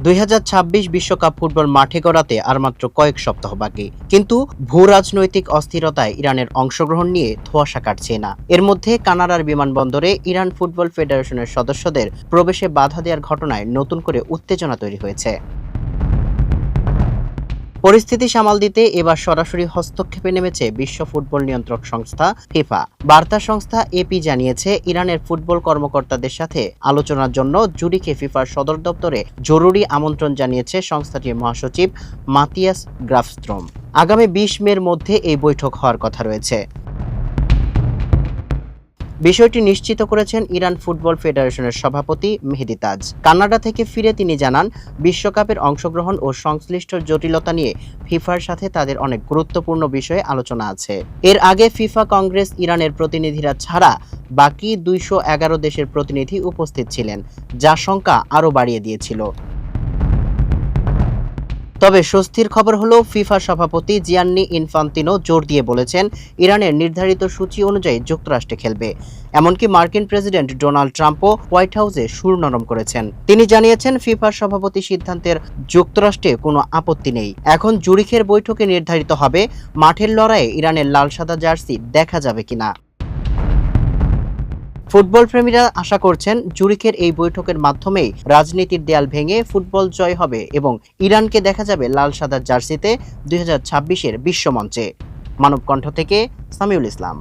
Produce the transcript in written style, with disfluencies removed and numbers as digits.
2026 বিশ্বকাপ ফুটবল মাঠে গড়াতে আর মাত্র কয়েক সপ্তাহ বাকি, কিন্তু ভূ-রাজনৈতিক অস্থিরতায় ইরানের অংশগ্রহণ নিয়ে ধোঁয়াশা কাটছে না। এর মধ্যে কানাডার বিমানবন্দরে ইরান ফুটবল ফেডারেশনের সদস্যদের প্রবেশে বাধা দেওয়ার ঘটনায় নতুন করে উত্তেজনা তৈরি হয়েছে। পরিস্থিতি সামাল দিতে এবার সরাসরি হস্তক্ষেপে নেমেছে বিশ্ব ফুটবল নিয়ন্ত্রক সংস্থা ফিফা। বার্তা সংস্থা এপি জানিয়েছে, ইরানের ফুটবল কর্মকর্তাদের সাথে আলোচনার জন্য জুরিখে ফিফার সদর দপ্তরে জরুরি আমন্ত্রণ জানিয়েছে সংস্থাটির মহাসচিব মাতিয়াস গ্রাফস্ট্রোম। আগামী 20 মের মধ্যে এই বৈঠক হওয়ার কথা রয়েছে। বিষয়টি নিশ্চিত করেছেন ইরান ফুটবল ফেডারেশনের সভাপতি মেহেদি তাজ। কানাডা থেকে ফিরে তিনি জানান, বিশ্বকাপের অংশগ্রহণ ও সংশ্লিষ্ট জটিলতা নিয়ে ফিফার সাথে তাদের অনেক গুরুত্বপূর্ণ বিষয়ে আলোচনা আছে। এর আগে ফিফা কংগ্রেস ইরানের প্রতিনিধিরা ছাড়া বাকি 211 দেশের প্রতিনিধি উপস্থিত ছিলেন, যা সংখ্যা আরও বাড়িয়ে দিয়েছিল। তবে স্বস্তির খবর হলো, ফিফা সভাপতি জিয়ান্নি ইনফান্তিনো জোর দিয়ে বলেছেন, ইরানের নির্ধারিত সূচি অনুযায়ী যুক্তরাষ্ট্রে খেলবে। এমনকি মার্কিন প্রেসিডেন্ট ডোনাল্ড ট্রাম্পও হোয়াইট হাউসে সুর নরম করেছেন। তিনি জানিয়েছেন, ফিফার সভাপতি সিদ্ধান্তের যুক্তরাষ্ট্রে কোনো আপত্তি নেই। এখন জুরিখের বৈঠকে নির্ধারিত হবে মাঠের লড়াইয়ে ইরানের লাল সাদা জার্সি দেখা যাবে কিনা। ফুটবল প্রেমীরা আশা করছেন, জুরিখের এই বৈঠকের মাধ্যমেই রাজনীতির দেয়াল ভেঙে ফুটবল জয় হবে এবং ইরানকে দেখা যাবে লাল সাদা জার্সিতে 2026-এর বিশ্বমঞ্চে। মানবকণ্ঠ থেকে সামিউল ইসলাম।